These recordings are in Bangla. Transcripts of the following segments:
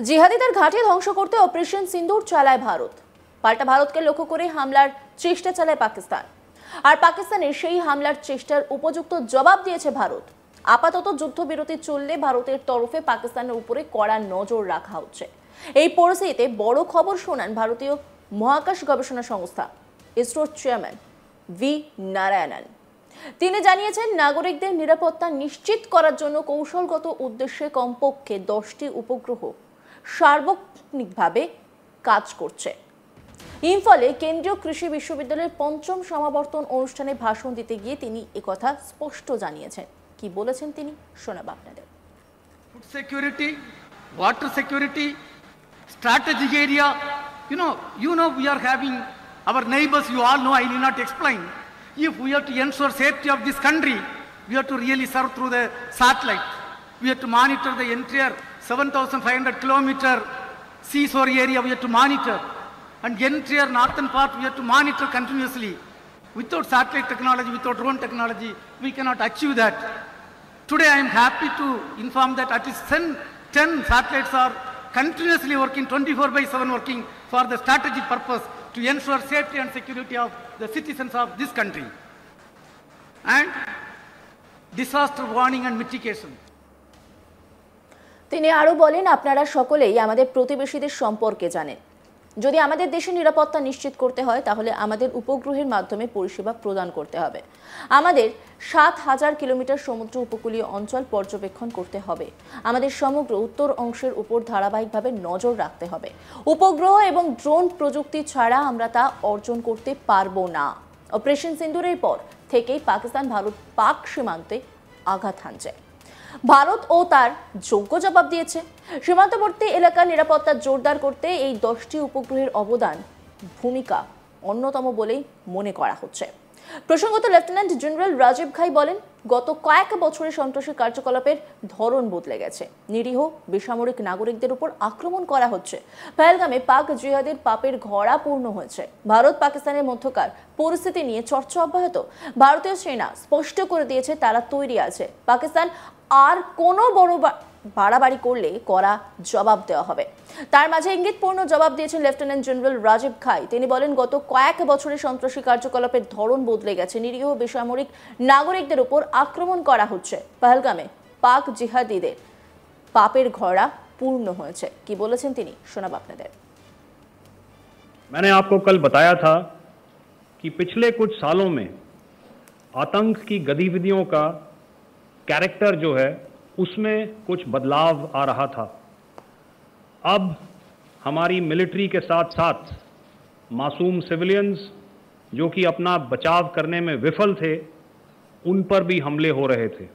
জিহাদিদের ঘাঁটি ধ্বংস করতে অপারেশন সিন্দুর চালায় ভারত। পাল্টা ভারতকে লক্ষ্য করে হামলার চেষ্টা চালায় পাকিস্তান। আর পাকিস্তানের সেই হামলার চেষ্টার উপযুক্ত জবাব দিয়েছে ভারত। আপাতত যুদ্ধবিরতি চললে ভারতের তরফে পাকিস্তানের উপরে কড়া নজর রাখা হচ্ছে। এই পরিস্থিতিতে বড় খবর শোনান ভারতীয় মহাকাশ গবেষণা সংস্থা ইসরোর চেয়ারম্যান ভি নারায়ণন। তিনি জানিয়েছেন, নাগরিকদের নিরাপত্তা নিশ্চিত করার জন্য কৌশলগত উদ্দেশ্যে কমপক্ষে 10টি উপগ্রহ সার্বক্ষণিকভাবে কাজ করছে। ইম্ফলে কেন্দ্রীয় কৃষি বিশ্ববিদ্যালয়ের ৫ম সমাবর্তন অনুষ্ঠানে ভাষণ দিতে গিয়ে তিনি একথা স্পষ্ট জানিয়েছেন। কি বলেছেন তিনি, শোনাব আপনাদের। Food security, water security, strategic area. You know we are having our neighbors, you all know, I need not explain. If we have to ensure safety of this country, we have to really serve through the satellite. We have to monitor the entire 7,500 kilometer seashore area, we have to monitor. And the entire northern part, we have to monitor continuously. Without satellite technology, without drone technology, we cannot achieve that. Today I am happy to inform that at least 10 satellites are continuously working, 24/7 working for the strategic purpose to ensure safety and security of the citizens of this country. And disaster warning and mitigation. তিনি আরো বলেন, আপনারা সকলেই আমাদের প্রতিবেশীদের সম্পর্কে জানেন। যদি আমাদের দেশের নিরাপত্তা নিশ্চিত করতে হয় তাহলে আমাদের উপগ্রহের মাধ্যমে পরিষেবা প্রদান করতে হবে। আমাদের ৭,০০০ কিলোমিটার সমুদ্র উপকূলীয় অঞ্চল পর্যবেক্ষণ করতে হবে। আমাদের সমগ্র উত্তর অংশের উপর ধারাবাহিকভাবে নজর রাখতে হবে। উপগ্রহ এবং ড্রোন প্রযুক্তি ছাড়া আমরা তা অর্জন করতে পারবো না। অপারেশন সিন্দুরের পর থেকেই পাকিস্তান পাক সীমান্তে আঘাত হানছে। ভারত ও তার যোগ্য জবাব দিয়েছে। সীমান্তবর্তী এলাকার নিরাপত্তা জোরদার করতে এই 10টি উপগ্রহের অবদান ভূমিকা অন্যতম বলেই মনে করা হচ্ছে। প্রসঙ্গত লেফটেন্যান্ট জেনারেল রাজীব ঘাই বলেন, গত কয়েক বছরে সন্ত্রাসী কার্যকলাপের ধরন বদলে গেছে। নিরীহ বেসামরিক নাগরিকদের উপর আক্রমণ করা হচ্ছে। পহেলগামে পাক জিহাদের পাপের ঘড়া পূর্ণ হয়েছে। ভারত পাকিস্তানের মধ্যকার পরিস্থিতি নিয়ে চর্চা অব্যাহত। ভারতীয় সেনা স্পষ্ট করে দিয়েছে তারা তৈরি আছে। পাকিস্তান আর কোনো বড় বাড়াবাড়ি করলে কড়া জবাব দেওয়া হবে। তার মাঝে ইঙ্গিতপূর্ণ জবাব দিয়েছেন লেফটেন্যান্ট জেনারেল রাজীব ঘাই। তিনি বলেন, গত কয়েক বছরে সন্ত্রাসী কার্যকলাপের ধরন বদলে গেছে। নিরীহ বেসামরিক নাগরিকদের উপর আক্রমণ করা হচ্ছে। পহেলগামে পাক জিহাদিদের পাপের ঘড়া পূর্ণ হয়েছে। কি বলেছেন তিনি, শোনাব আপনাদের। मैंने आपको कल बताया था कि पिछले कुछ सालों में आतंक की गतिविधियों का कैरेक्टर जो है उसमें कुछ बदलाव आ रहा था। अब हमारी मिलिट्री के साथ साथ मासूम सिविलियंस जो कि अपना बचाव करने में विफल थे, उन पर भी हमले हो रहे थे।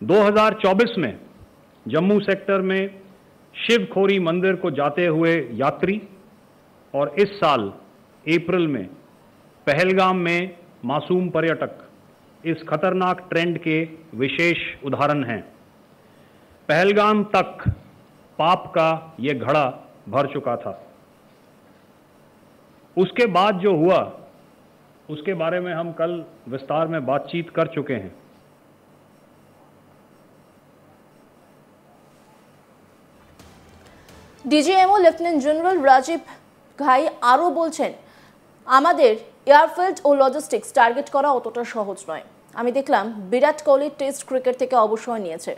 2024 में जम्मू सेक्टर में शिवखोरी मंदिर को जाते हुए यात्री और इस साल अप्रैल में पहलगाम में मासूम पर्यटक इस खतरनाक ट्रेंड के विशेष उदाहरण हैं। पहलगाम तक पाप का ये घड़ा भर चुका था। उसके बाद जो हुआ उसके बारे में हम कल विस्तार में बातचीत कर चुके हैं। ডিজিএমও লেফটেন্যান্ট জেনারেল রাজীব ঘাই আরও বলছেন, আমাদের এয়ারফিল্ড ও লজিস্টিক্স টার্গেট করা অতটা সহজ নয়। আমি দেখলাম বিরাট কোহলি টেস্ট ক্রিকেট থেকে অবসর নিয়েছে।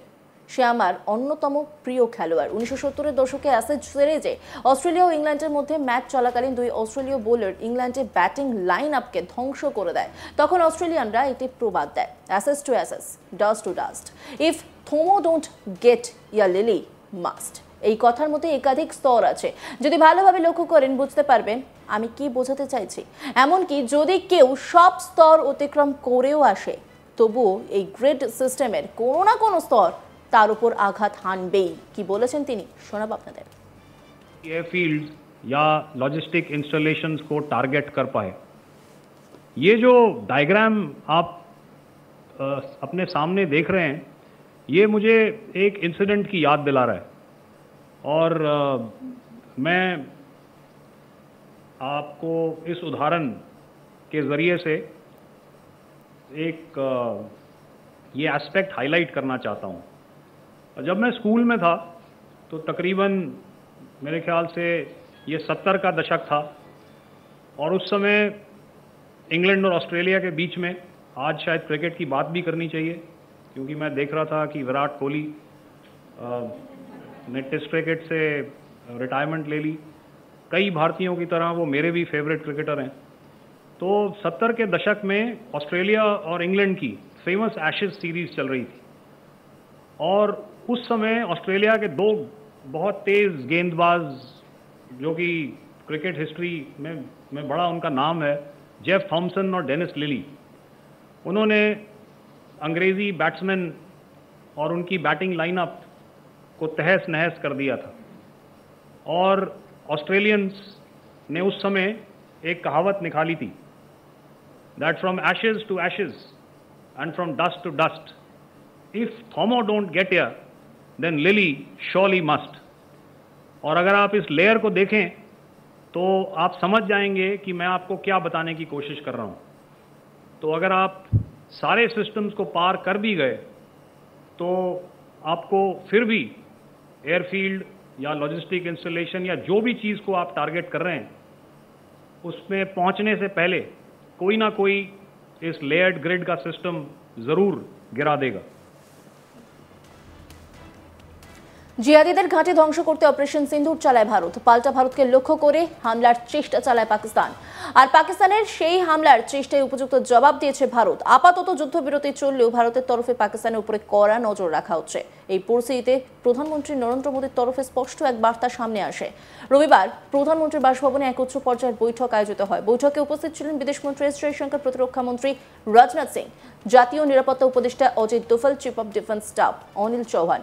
সে আমার অন্যতম প্রিয় খেলোয়াড়। 1970-এর দশকে অ্যাশেজ সিরিজে অস্ট্রেলিয়া ও ইংল্যান্ডের মধ্যে ম্যাচ চলাকালীন দুই অস্ট্রেলীয় বোলার ইংল্যান্ডের ব্যাটিং লাইন আপকে ধ্বংস করে দেয়। তখন অস্ট্রেলিয়ানরা একটি প্রবাদ দেয়, ashes to ashes, dust to dust, if Thommo don't get ya Lillee must. এই কথার মধ্যে একাধিক স্তর আছে। যদি ভালোভাবে লক্ষ্য করেন বুঝতে পারবেন আমি কি বোঝাতে চাইছি। এমনকি যদি কেউ সব স্তর অতিক্রম করেও আসে, তবুও এই গ্রিড সিস্টেমের কোনো না কোনো স্তর তার উপর আঘাত হানবেই। কি বলেছেন তিনি, শোনাব আপনাদের। एयरफील्ड या लॉजिस्टिक इंस्टॉलेशंस को टारगेट कर पाए। ये जो डायग्राम आप अपने सामने देख रहे हैं, ये मुझे एक इंसिडेंट की याद दिला रहा है। और मैं आपको इस उदाहरण के ज़रिए से एक ये एस्पेक्ट हाईलाइट करना चाहता हूँ। जब मैं स्कूल में था तो तकरीबन मेरे ख्याल से ये 70 का दशक था और उस समय इंग्लैंड और ऑस्ट्रेलिया के बीच में, आज शायद क्रिकेट की बात भी करनी चाहिए क्योंकि मैं देख रहा था कि विराट कोहली ने टेस्ट क्रिकेट से रिटायरमेंट ले ली। कई भारतीयों की तरह वो मेरे भी फेवरेट क्रिकेटर हैं। तो 70 के दशक में ऑस्ट्रेलिया और इंग्लैंड की फेमस एशेज सीरीज चल रही थी और उस समय ऑस्ट्रेलिया के दो बहुत तेज गेंदबाज जो कि क्रिकेट हिस्ट्री में बड़ा उनका नाम है, जेफ थॉमसन और डेनिस लिली, उन्होंने अंग्रेजी बैट्समैन और उनकी बैटिंग लाइनअप को तहस नहस कर दिया था। और ऑस्ट्रेलियंस ने उस समय एक कहावत निकाली थी, that from ashes to ashes and from dust to dust, if Thommo don't get here then Lillee surely must. और अगर आप इस लेयर को देखें तो आप समझ जाएंगे कि मैं आपको क्या बताने की कोशिश कर रहा हूं। तो अगर आप सारे सिस्टम्स को पार कर भी गए तो आपको फिर भी एयरफील्ड या लॉजिस्टिक इंस्टॉलेशन या जो भी चीज़ को आप टारगेट कर रहे हैं उसमें पहुंचने से पहले कोई ना कोई इस लेयर्ड ग्रिड का सिस्टम ज़रूर गिरा देगा। জিহাদিদের ঘাঁটি ধ্বংস করতে অপারেশন সিন্দুর চালায় ভারত। পাল্টা ভারতকে লক্ষ্য করে হামলার চেষ্টা চালায় পাকিস্তান, আর পাকিস্তানের সেই হামলার চেষ্টায় উপযুক্ত জবাব দিয়েছে ভারত। আপাতত যুদ্ধবিরতি চললেও ভারতের তরফে পাকিস্তানের উপরে কড়া নজর রাখা হচ্ছে। এই পরিস্থিতিতে প্রধানমন্ত্রী নরেন্দ্র মোদীর তরফে স্পষ্ট এক বার্তা সামনে আসে। রবিবার প্রধানমন্ত্রীর বাসভবনে এক উচ্চ পর্যায়ের বৈঠক আয়োজিত হয়। বৈঠকে উপস্থিত ছিলেন বিদেশমন্ত্রী এস জয়শঙ্কর, প্রতিরক্ষামন্ত্রী রাজনাথ সিং, জাতীয় নিরাপত্তা উপদেষ্টা Ajit Doval, chief of defence staff Anil Chauhan,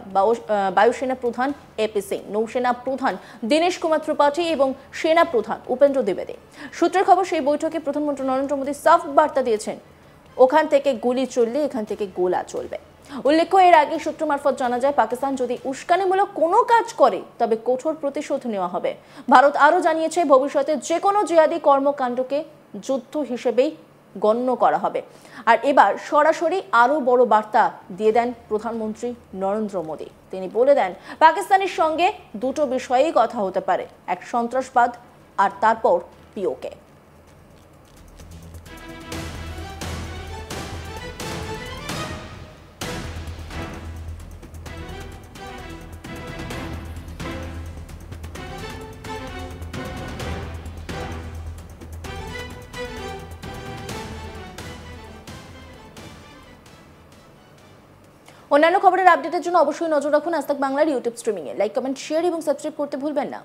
বায়ুসেনা প্রধান এপি সিং, নৌসেনা প্রধান দীনেশ কুমার ত্রিপাঠী এবং সেনা প্রধান উপেন্দ্র দ্বিবেদী। সূত্রের খবর, সেই বৈঠকে প্রধানমন্ত্রী নরেন্দ্র মোদী সাফ বার্তা দিয়েছেন, ওখান থেকে গুলি চললে এখান থেকে গোলা চলবে। উল্লেখ্য, এর আগে সূত্র মারফত জানা যায় পাকিস্তান যদি উস্কানিমূলক কোনো কাজ করে তবে কঠোর প্রতিশোধ নেওয়া হবে। ভারত আরও জানিয়েছে ভবিষ্যতে যে কোনো জিহাদি কর্মকাণ্ডকে যুদ্ধ হিসেবেই গণ্য করা হবে। আর এবার সরাসরি আরও বড় বার্তা দিয়ে দেন প্রধানমন্ত্রী নরেন্দ্র মোদী। তিনি বলে দেন পাকিস্তানের সঙ্গে দুটো বিষয়েই কথা হতে পারে, এক সন্ত্রাসবাদ আর তারপর পিওকে। অন্যান্য খবরের আপডেটের জন্য অবশ্যই নজর রাখুন আজ তাক বাংলার ইউটিউব স্ট্রিমিংয়ে। লাইক, কমেন্ট, শেয়ার এবং সাবস্ক্রাইব করতে ভুলবেন না।